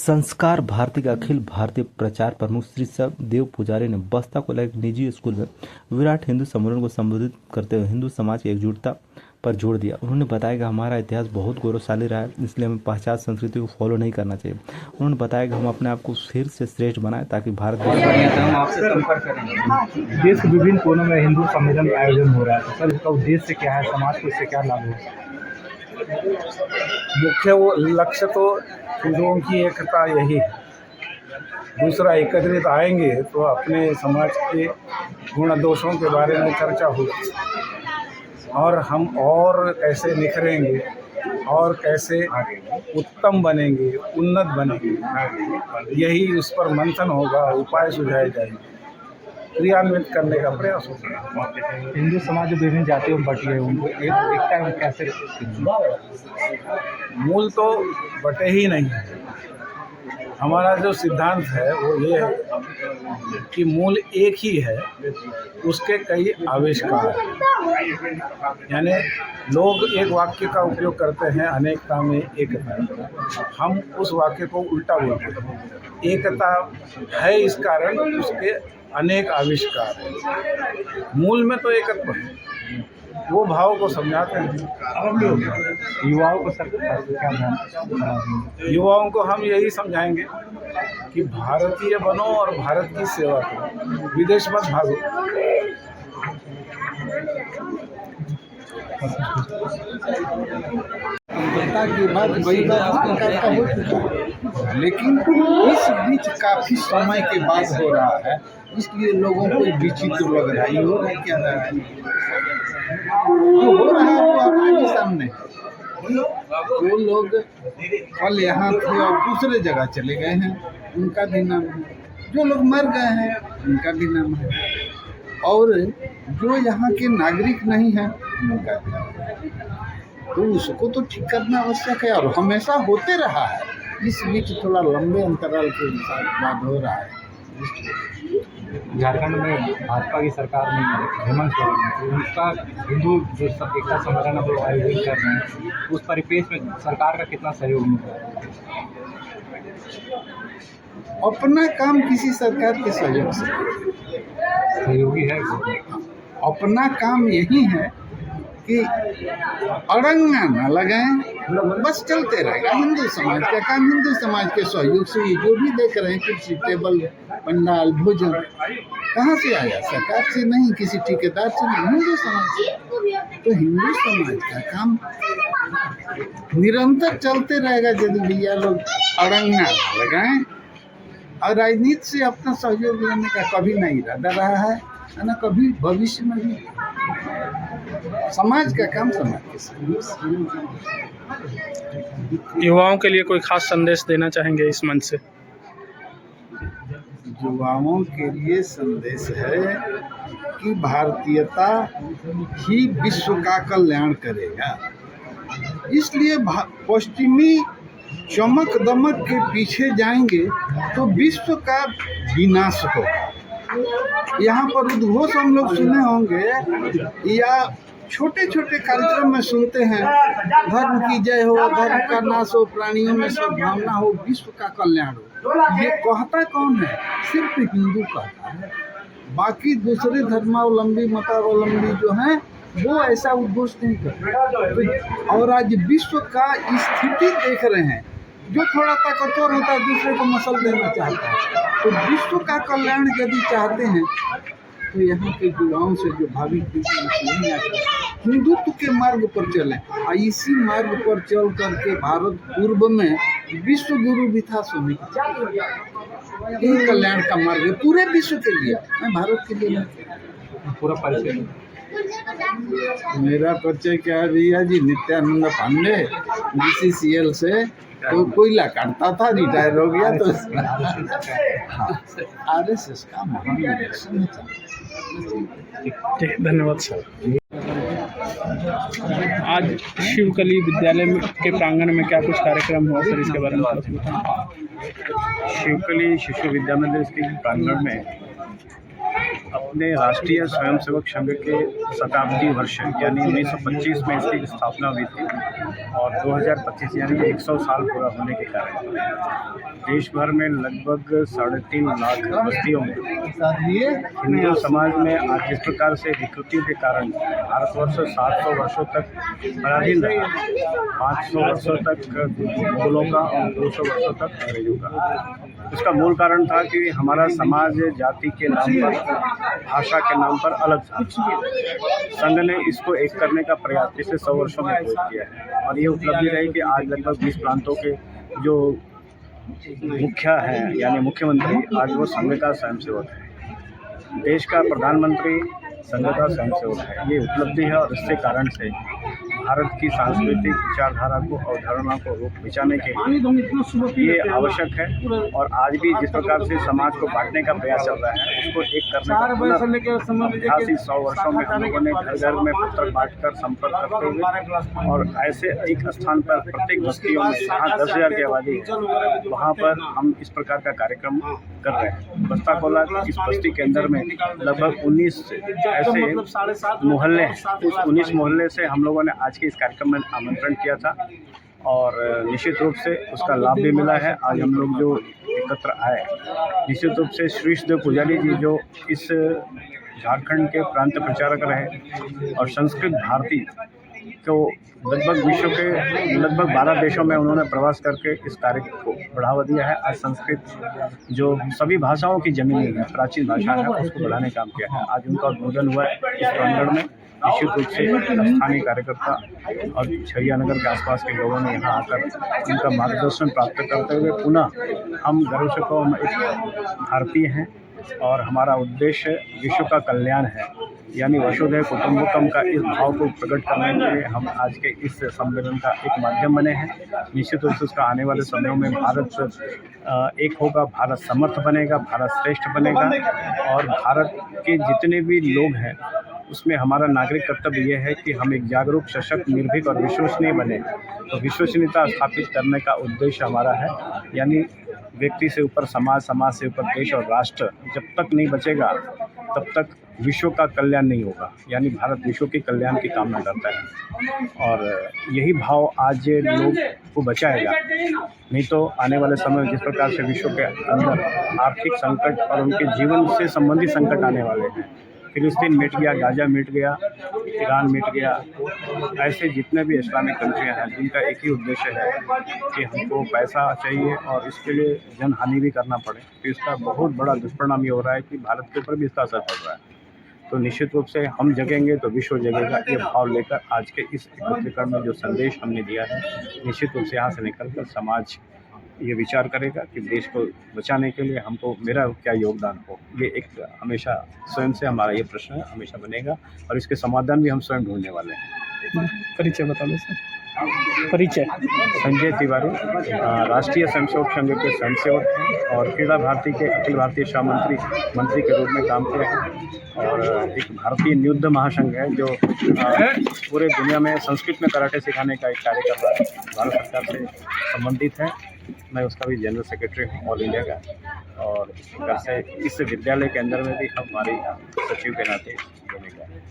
संस्कार भारती के अखिल भारतीय प्रचार प्रमुख श्री देव पुजारी ने बस्ता को एक निजी स्कूल में विराट हिंदू सम्मेलन को संबोधित करते हुए हिंदू समाज की एकजुटता पर जोर दिया। उन्होंने बताया कि हमारा इतिहास बहुत गौरवशाली रहा है, इसलिए हमें पाश्चात्य संस्कृति को फॉलो नहीं करना चाहिए। उन्होंने बताया कि हम अपने आप को फिर से श्रेष्ठ बनाएं ताकि भारत हम आपसे संपर्क करेंगे। देश के विभिन्न कोनों में हिंदू सम्मेलन का आयोजन हो रहा है, सर इसका उद्देश्य क्या है, समाज को इससे क्या लाभ है? मुख्य वो लक्ष्य तो हिंदुओं की एकता यही है। दूसरा, एकत्रित आएंगे तो अपने समाज के गुण दोषों के बारे में चर्चा होगी और हम और कैसे निखरेंगे और कैसे उत्तम बनेंगे, उन्नत बनेंगे, यही उस पर मंथन होगा, उपाय सुझाए जाएंगे, क्रियान्वित करने का प्रयास होगा। हिंदू समाज जो विभिन्न जातियों में बटी है, उनको एकता में कैसे? मूल तो बटे ही नहीं है। हमारा जो सिद्धांत है वो ये है कि मूल एक ही है, उसके कई आविष्कार हैं। यानी लोग एक वाक्य का उपयोग करते हैं, अनेकता में एकता। हम उस वाक्य को उल्टा बोलते हैं, एकता है इस कारण उसके अनेक आविष्कार हैं। मूल में तो एकत्व है, वो भाव को समझाते हैं। युवाओं को सर क्या ध्यान? युवाओं को हम यही समझाएंगे कि भारतीय बनो और भारत की सेवा करो, विदेश मत भागो। की बात वही बात करता हो चुका, लेकिन इस बीच काफी समय के बाद हो रहा है, इसलिए लोगों को विचित्र लग रहा है। ये हो रहा है क्या रहा है, जो हो रहा है वो आपके सामने। जो लोग कल यहाँ थे और दूसरे जगह चले गए हैं, उनका भी नाम है। जो लोग मर गए हैं, उनका भी नाम है। और जो यहाँ के नागरिक नहीं हैं, उनका भी नाम है। तो उसको तो ठीक करना आवश्यक है और हमेशा होते रहा है। इस बीच थोड़ा लंबे अंतराल के बाद हो रहा है। झारखंड में भाजपा की सरकार में हेमंत सोरेन, तो उसका हिंदू जो सब एकता सम्मेलन है वो आयोजित कर रहे हैं, उस परिप्रेक्ष्य में सरकार का कितना सहयोग मिल रहा है? अपना काम किसी सरकार के सहयोग से सहयोगी है। अपना काम यही है कि अड़ंगा न लगाएं, बस चलते रहेगा। हिंदू समाज का काम हिंदू समाज के सहयोग से। ये जो भी देख रहे हैं कुर्सी, टेबल, पंडाल, भोजन कहाँ से आया? सरकार से नहीं, किसी ठेकेदार से नहीं, हिंदू समाज से। तो हिंदू समाज का काम निरंतर चलते रहेगा यदि भैया लोग अड़ंगा लगाएं और राजनीति से अपना सहयोग लेने का कभी नहीं इरादा रहा है ना कभी भविष्य में भी। समाज का काम समाज के साथ। युवाओं के लिए कोई खास संदेश देना चाहेंगे इस मंच से? युवाओं के लिए संदेश है कि भारतीयता ही विश्व का कल्याण करेगा। इसलिए पश्चिमी चमक दमक के पीछे जाएंगे तो विश्व का विनाश होगा। यहाँ पर उद्घोष हम लोग सुने होंगे या छोटे छोटे कार्यक्रम में सुनते हैं, धर्म की जय हो, धर्म का नाश हो, प्राणियों में सद्भावना हो, विश्व का कल्याण हो। ये कहता कौन है? सिर्फ हिंदू कहता है। बाकी दूसरे धर्मावलंबी, मतावलंबी जो हैं वो ऐसा उद्घोष नहीं करते। और आज विश्व का स्थिति देख रहे हैं, जो थोड़ा ताकतवर होता है दूसरे को मसल देना चाहता है। तो विश्व का कल्याण यदि चाहते हैं तो यहाँ के युवाओं से जो भावी पीढ़ी हिंदुत्व के मार्ग पर चलें और इसी मार्ग पर चल करके भारत पूर्व में विश्व गुरु विकास होने की यही कल्याण का मार्ग है पूरे विश्व के लिए, मैं भारत के लिए नहीं। पूरा परिचय मेरा परिचय क्या है भैया जी? नित्यानंद पांडे, BCCL से तो कोयला काटता था, रिटायर हो गया तो RSS का महानिदेशक था। ठीक, धन्यवाद सर। आज शिवकली विद्यालय के प्रांगण में क्या कुछ कार्यक्रम हुआ सर, इसके बारे में बताएं। शिवकली शिशु विद्या मंदिर के प्रांगण में अपने राष्ट्रीय स्वयंसेवक संघ के शताब्दी वर्ष यानी 1925 में इसकी स्थापना हुई थी और 2025 यानी 100 साल पूरा होने के कारण देश भर में लगभग 3.5 लाख बस्तियों में हिंदू समाज में आज जिस प्रकार से विकृति के कारण भारतवर्ष 700 वर्षों तक पराधीन रहा, 500 वर्षों तक मुगलों का और 200 वर्षों तक अंग्रेजों का। इसका मूल कारण था कि हमारा समाज जाति के नाम पर, भाषा के नाम पर अलग था। संघ ने इसको एक करने का प्रयास पिछले 100 वर्षों में किया है और ये उपलब्धि रही कि आज लगभग 20 प्रांतों के जो मुखिया हैं यानी मुख्यमंत्री आज वो संघ का स्वयंसेवक है। देश का प्रधानमंत्री संघ का स्वयंसेवक है। ये उपलब्धि है और इसके कारण से भारत की सांस्कृतिक विचारधारा को, अवधारणा को रोक बचाने के लिए ये आवश्यक है। और आज भी जिस प्रकार से समाज को बांटने का प्रयास चल रहा है, उसको एक करने का अभ्यास 100 वर्षों में हम लोगों ने घर घर में पत्र बांटकर संपर्क करते हुए और ऐसे एक स्थान पर प्रत्येक बस्तियों में जहाँ 10,000 की आबादी है वहाँ पर हम इस प्रकार का कार्यक्रम कर रहे हैं। बस्ता कोला इस बस्ती के अंदर में लगभग 19 ऐसे मोहल्ले हैं। उस 19 मोहल्ले से हम लोगों ने आज के इस कार्यक्रम में आमंत्रण किया था और निश्चित रूप से उसका लाभ भी मिला है। आज हम लोग जो एकत्र आए, निश्चित रूप से श्रीशदेव पुजारी जी जो इस झारखंड के प्रांत प्रचारक रहे और संस्कृत भारती को लगभग विश्व के लगभग 12 देशों में उन्होंने प्रवास करके इस कार्य को बढ़ावा दिया है। आज संस्कृत जो सभी भाषाओं की जमीनी है, प्राचीन भाषा है, उसको बढ़ाने का काम किया है। आज उनका उद्बोधन हुआ है इस प्रांगण में। निश्चित रूप से स्थानीय कार्यकर्ता और छरिया नगर के आसपास के लोगों ने यहाँ आकर उनका मार्गदर्शन प्राप्त करते हुए पुनः हम गर्व से कहो हम एक भारतीय हैं और हमारा उद्देश्य विश्व का कल्याण है, यानी वसुधैव कुटुंबकम का इस भाव को प्रकट करने के लिए हम आज के इस सम्मेलन का एक माध्यम बने हैं। निश्चित रूप से उसका आने वाले समयों में भारत एक होगा, भारत समर्थ बनेगा, भारत श्रेष्ठ बनेगा और भारत के जितने भी लोग हैं उसमें हमारा नागरिक कर्तव्य यह है कि हम एक जागरूक, सशक्त, निर्भीक और विश्वसनीय बने। तो विश्वसनीयता स्थापित करने का उद्देश्य हमारा है, यानी व्यक्ति से ऊपर समाज, समाज से ऊपर देश और राष्ट्र जब तक नहीं बचेगा तब तक विश्व का कल्याण नहीं होगा। यानी भारत विश्व के कल्याण की कामना करता है और यही भाव आज लोग को बचाएगा। नहीं तो आने वाले समय में जिस प्रकार से विश्व के अंदर आर्थिक संकट और उनके जीवन से संबंधित संकट आने वाले हैं, फिलिस्तीन मिट गया, गाजा मिट गया, ईरान मिट गया, ऐसे जितने भी इस्लामिक कंट्रियां हैं जिनका एक ही उद्देश्य है कि हमको पैसा चाहिए और इसके लिए जनहानि भी करना पड़े, तो इसका बहुत बड़ा दुष्परिणाम ये हो रहा है कि भारत के ऊपर भी इसका असर पड़ रहा है। तो निश्चित रूप से हम जगेंगे तो विश्व जगेगा, ये भाव लेकर आज के इस एकत्रीकरण में जो संदेश हमने दिया है, निश्चित रूप से यहाँ से निकलकर समाज ये विचार करेगा कि देश को बचाने के लिए हमको मेरा क्या योगदान हो। ये एक हमेशा स्वयं से हमारा ये प्रश्न है, हमेशा बनेगा और इसके समाधान भी हम स्वयं ढूंढने वाले हैं। परिचय बता दो सर। परिचय संजय तिवारी, राष्ट्रीय स्वयंसेवक संघ के स्वयंसेवक हैं और क्रीड़ा भारती के अखिल भारतीय शाह मंत्री के रूप में काम किया है और एक भारतीय नियुद्ध महासंघ है जो पूरे दुनिया में संस्कृत में कराटे सिखाने का एक कार्य कर रहा है, भारत सरकार से संबंधित है। मैं उसका भी जनरल सेक्रेटरी हूँ ऑल इंडिया का और इस प्रकार से इस विद्यालय के अंदर में भी हमारी सचिव के नाते भूमिका है।